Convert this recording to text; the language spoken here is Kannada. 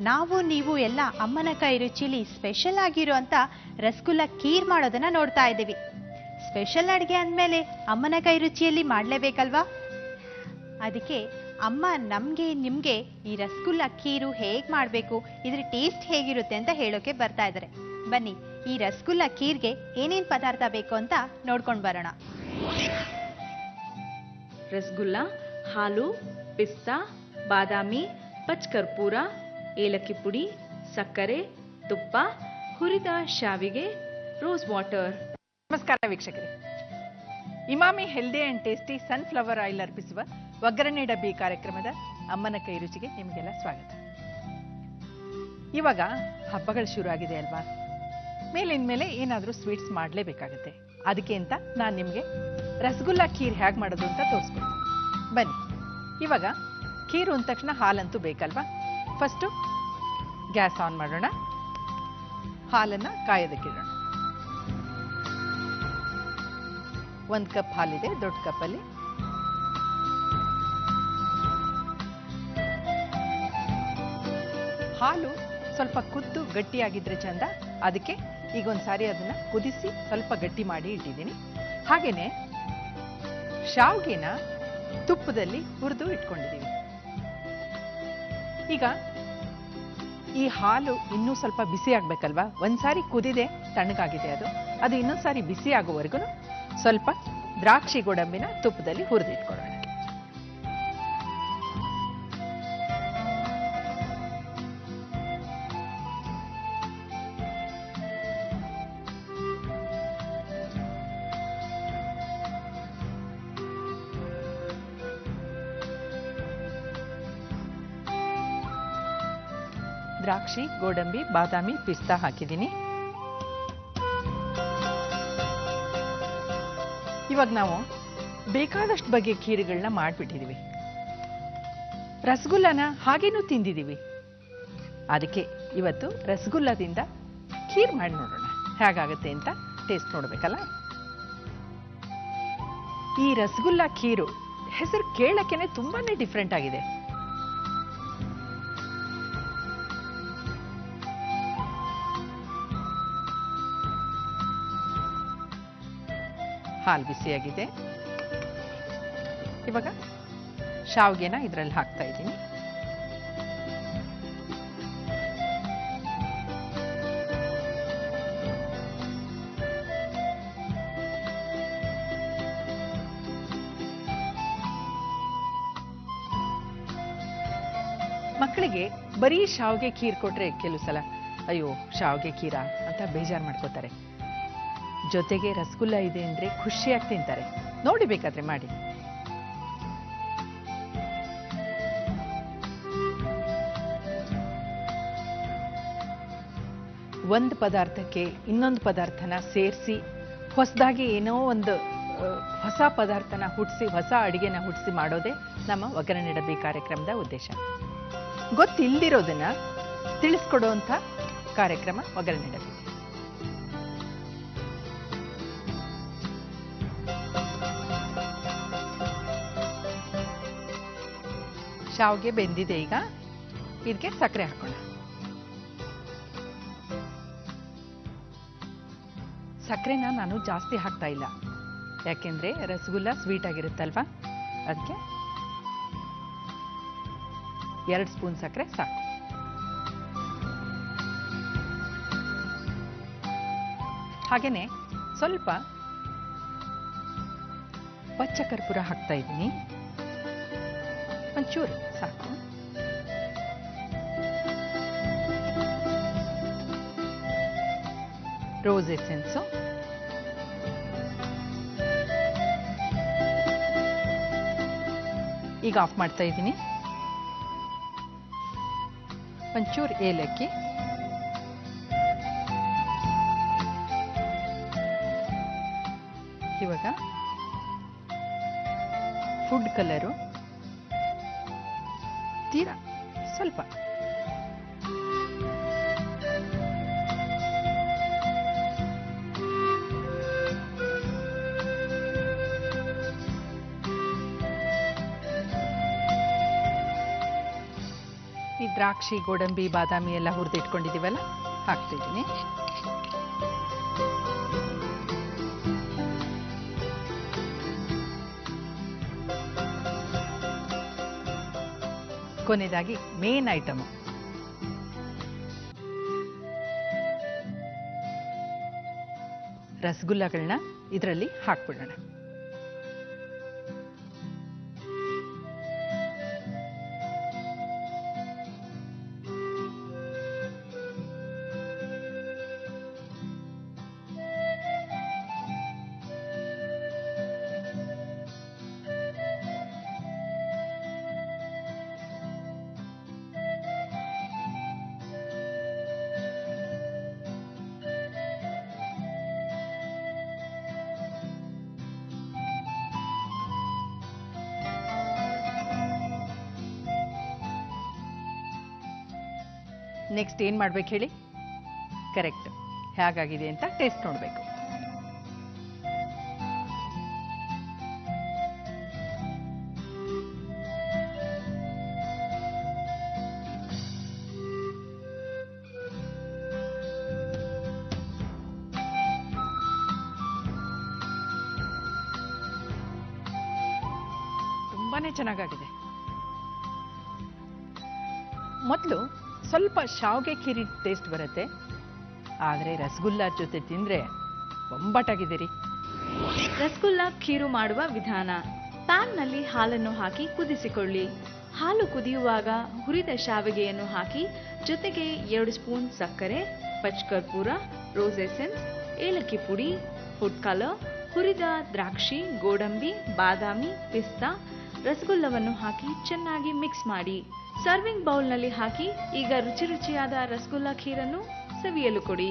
ನಾವು ನೀವು ಎಲ್ಲ ಅಮ್ಮನ ಕೈ ರುಚಿಲಿ ಸ್ಪೆಷಲ್ ಆಗಿರುವಂತ ರಸಗುಲ್ಲ ಖೀರ್ ಮಾಡೋದನ್ನ ನೋಡ್ತಾ ಇದ್ದೀವಿ. ಸ್ಪೆಷಲ್ ಅಡುಗೆ ಅಂದಮೇಲೆ ಅಮ್ಮನ ಕೈ ರುಚಿಯಲ್ಲಿ ಮಾಡಲೇಬೇಕಲ್ವಾ? ಅದಕ್ಕೆ ಅಮ್ಮ ನಮಗೆ ನಿಮಗೆ ಈ ರಸಗುಲ್ಲ ಖೀರು ಹೇಗೆ ಮಾಡಬೇಕು, ಇದ್ರ ಟೇಸ್ಟ್ ಹೇಗಿರುತ್ತೆ ಅಂತ ಹೇಳೋಕೆ ಬರ್ತಾ ಇದ್ದಾರೆ. ಬನ್ನಿ, ಈ ರಸಗುಲ್ಲ ಖೀರ್ಗೆ ಏನೇನು ಪದಾರ್ಥ ಬೇಕು ಅಂತ ನೋಡ್ಕೊಂಡು ಬರೋಣ. ರಸಗುಲ್ಲ, ಹಾಲು, ಪಿಸ್ತಾ, ಬಾದಾಮಿ, ಪಚ್ಕರ್ಪೂರ, ಏಲಕ್ಕಿ ಪುಡಿ, ಸಕ್ಕರೆ, ತುಪ್ಪ, ಹುರಿದ ಶಾವಿಗೆ, ರೋಸ್ ವಾಟರ್. ನಮಸ್ಕಾರ ವೀಕ್ಷಕರೇ, Emami healthy and tasty sunflower oil ಅರ್ಪಿಸುವ ಒಗ್ಗರಣೆ ಡಬ್ಬಿ ಕಾರ್ಯಕ್ರಮದ ಅಮ್ಮನ ಕೈ ರುಚಿಗೆ ನಿಮಗೆಲ್ಲ ಸ್ವಾಗತ. ಇವಾಗ ಹಬ್ಬಗಳು ಶುರು ಆಗಿದೆ ಅಲ್ವಾ? ಮೇಲಿನ ಮೇಲೆ ಏನಾದರೂ ಸ್ವೀಟ್ಸ್ ಮಾಡಲೇಬೇಕಾಗತ್ತೆ. ಅದಕ್ಕೆ ಅಂತ ನಾನು ನಿಮಗೆ ರಸಗುಲ್ಲ ಖೀರ್ ಹೇಗೆ ಮಾಡೋದು ಅಂತ ತೋರಿಸ್ಕೊಡ್ತೀನಿ. ಬನ್ನಿ, ಇವಾಗ ಖೀರು ಅಂದ ತಕ್ಷಣ ಹಾಲಂತೂ ಬೇಕಲ್ವಾ? ಫಸ್ಟು ಗ್ಯಾಸ್ ಆನ್ ಮಾಡೋಣ, ಹಾಲನ್ನು ಕಾಯೋದಕ್ಕಿಡೋಣ. 1 ಕಪ್ ಹಾಲಿದೆ, ದೊಡ್ಡ ಕಪ್ಪಲ್ಲಿ. ಹಾಲು ಸ್ವಲ್ಪ ಕುದ್ದು ಗಟ್ಟಿಯಾಗಿದ್ರೆ ಚಂದ. ಅದಕ್ಕೆ ಈಗ ಒಂದ್ಸಾರಿ ಅದನ್ನ ಕುದಿಸಿ ಸ್ವಲ್ಪ ಗಟ್ಟಿ ಮಾಡಿ ಇಟ್ಟಿದ್ದೀನಿ. ಹಾಗೇನೆ ಶಾವ್ಗೆನ ತುಪ್ಪದಲ್ಲಿ ಹುರಿದು ಇಟ್ಕೊಂಡಿದ್ದೀವಿ. ಈಗ ಈ ಹಾಲು ಇನ್ನೂ ಸ್ವಲ್ಪ ಬಿಸಿ ಆಗ್ಬೇಕಲ್ವಾ? ಒಂದ್ಸಾರಿ ಕುದಿದೆ, ತಣ್ಣಗಾಗಿದೆ ಅದು ಇನ್ನೊಂದ್ಸಾರಿ ಬಿಸಿ ಆಗೋವರೆಗೂ ಸ್ವಲ್ಪ ದ್ರಾಕ್ಷಿ ಗೋಡಂಬಿನ ತುಪ್ಪದಲ್ಲಿ ಹುರಿದಿಟ್ಕೊಳ್ಳೋಣ. ದ್ರಾಕ್ಷಿ, ಗೋಡಂಬಿ, ಬಾದಾಮಿ, ಪಿಸ್ತಾ ಹಾಕಿದ್ದೀನಿ. ಇವಾಗ ನಾವು ಬೇಕಾದಷ್ಟು ಬಗೆಯ ಖೀರುಗಳನ್ನ ಮಾಡಿಬಿಟ್ಟಿದ್ದೀವಿ. ರಸಗುಲ್ಲನ ಹಾಗೇನೂ ತಿಂದಿದ್ದೀವಿ. ಅದಕ್ಕೆ ಇವತ್ತು ರಸಗುಲ್ಲದಿಂದ ಖೀರ್ ಮಾಡಿ ನೋಡೋಣ ಹೇಗಾಗುತ್ತೆ ಅಂತ. ಟೇಸ್ಟ್ ನೋಡ್ಬೇಕಲ್ಲ? ಈ ರಸಗುಲ್ಲ ಖೀರು ಹೆಸರು ಕೇಳಕ್ಕೇನೆ ತುಂಬಾನೇ ಡಿಫ್ರೆಂಟ್ ಆಗಿದೆ. ಹಾಲು ಬಿಸಿಯಾಗಿದೆ. ಇವಾಗ ಶಾವ್ಗೆನ ಇದರಲ್ಲಿ ಹಾಕ್ತಾ ಇದ್ದೀನಿ. ಮಕ್ಕಳಿಗೆ ಬರೀ ಶಾವ್ಗೆ ಖೀರ್ ಕೊಟ್ರೆ ಕೆಲವು ಸಲ ಅಯ್ಯೋ ಶಾವ್ಗೆ ಖೀರಾ ಅಂತ ಬೇಜಾರು ಮಾಡ್ಕೋತಾರೆ. ಜೊತೆಗೆ ರಸಗುಲ್ಲ ಇದೆ ಅಂದ್ರೆ ಖುಷಿಯಾಗಿ ತಿಂತಾರೆ. ನೋಡಿ ಬೇಕಾದ್ರೆ ಮಾಡಿ. ಒಂದು ಪದಾರ್ಥಕ್ಕೆ ಇನ್ನೊಂದು ಪದಾರ್ಥನ ಸೇರಿಸಿ ಹೊಸದಾಗಿ ಏನೋ ಒಂದು ಹೊಸ ಪದಾರ್ಥನ ಹುಟ್ಟಿಸಿ, ಹೊಸ ಅಡಿಗೆನ ಹುಟ್ಟಿಸಿ ಮಾಡೋದೇ ನಮ್ಮ ಒಗ್ಗರಣೆ ಡಬ್ಬಿ ಕಾರ್ಯಕ್ರಮದ ಉದ್ದೇಶ. ಗೊತ್ತಿಲ್ದಿರೋದನ್ನ ತಿಳಿಸ್ಕೊಡುವಂಥ ಕಾರ್ಯಕ್ರಮ ಒಗ್ಗರಣೆ ಡಬ್ಬಿ. ಶಾವ್ಗೆ ಬೆಂದಿದೆ. ಈಗ ಇದಕ್ಕೆ ಸಕ್ಕರೆ ಹಾಕೋಣ. ಸಕ್ಕರೆನ ನಾನು ಜಾಸ್ತಿ ಹಾಕ್ತಾ ಇಲ್ಲ, ಯಾಕೆಂದ್ರೆ ರಸಗುಲ್ಲ ಸ್ವೀಟ್ ಆಗಿರುತ್ತಲ್ವಾ? ಅದಕ್ಕೆ 2 ಸ್ಪೂನ್ ಸಕ್ಕರೆ ಸಾಕು. ಹಾಗೇನೆ ಸ್ವಲ್ಪ ಪಚ್ಚ ಕರ್ಪೂರ ಹಾಕ್ತಾ ಇದ್ದೀನಿ. ಒಂಚೂರು ಸಾಕು. ರೋಸ್ ಎಸೆನ್ಸು, ಈಗ ಆಫ್ ಮಾಡ್ತಾ ಇದ್ದೀನಿ. ಒಂಚೂರು ಏಲಕ್ಕಿ, ಇವಾಗ ಫುಡ್ ಕಲರು ತೀರಾ ಸ್ವಲ್ಪ, ದ್ರಾಕ್ಷಿ, ಗೋಡಂಬಿ, ಬಾದಾಮಿ ಎಲ್ಲ ಹುರಿದಿಟ್ಕೊಂಡಿದ್ದೀವಲ್ಲ ಹಾಕ್ತಿದ್ದೀನಿ. ಕೊನೆಯದಾಗಿ ಮೇನ್ ಐಟಮ್ ರಸಗುಲ್ಲಗಳನ್ನ ಇದರಲ್ಲಿ ಹಾಕ್ಬಿಡೋಣ. ನೆಕ್ಸ್ಟ್ ಏನು ಮಾಡ್ಬೇಕು ಹೇಳಿ? ಕರೆಕ್ಟ್, ಹೇಗಾಗಿದೆ ಅಂತ ಟೇಸ್ಟ್ ನೋಡಬೇಕು. ತುಂಬಾನೇ ಚೆನ್ನಾಗಾಗಿದೆ. ಮೊದಲು ಸ್ವಲ್ಪ ಶಾವಿಗೆ ಖೀರಿ ಟೇಸ್ಟ್ ಬರುತ್ತೆ, ಆದರೆ ರಸಗುಲ್ಲ ಜೊತೆ ತಿಂದರೆ ಬೊಂಬಾಟಾಗಿದೆ ರೀ. ರಸಗುಲ್ಲ ಖೀರು ಮಾಡುವ ವಿಧಾನ: ಪ್ಯಾನ್ನಲ್ಲಿ ಹಾಲನ್ನು ಹಾಕಿ ಕುದಿಸಿಕೊಳ್ಳಿ. ಹಾಲು ಕುದಿಯುವಾಗ ಹುರಿದ ಶಾವಿಗೆಯನ್ನು ಹಾಕಿ ಜೊತೆಗೆ 2 ಸ್ಪೂನ್ ಸಕ್ಕರೆ, ಪಚ್ಕರ್ಪೂರ, ರೋಸ್ ಎಸೆನ್ಸ್, ಏಲಕ್ಕಿ ಪುಡಿ, ಫುಡ್ ಕಲರ್, ಹುರಿದ ದ್ರಾಕ್ಷಿ, ಗೋಡಂಬಿ, ಬಾದಾಮಿ, ಪಿಸ್ತಾ, ರಸಗುಲ್ಲವನ್ನು ಹಾಕಿ ಚೆನ್ನಾಗಿ ಮಿಕ್ಸ್ ಮಾಡಿ ಸರ್ವಿಂಗ್ ಬೌಲ್ನಲ್ಲಿ ಹಾಕಿ ಈಗ ರುಚಿಯಾದ ರಸಗುಲ್ಲ ಖೀರನ್ನು ಸವಿಯಲು ಕೊಡಿ.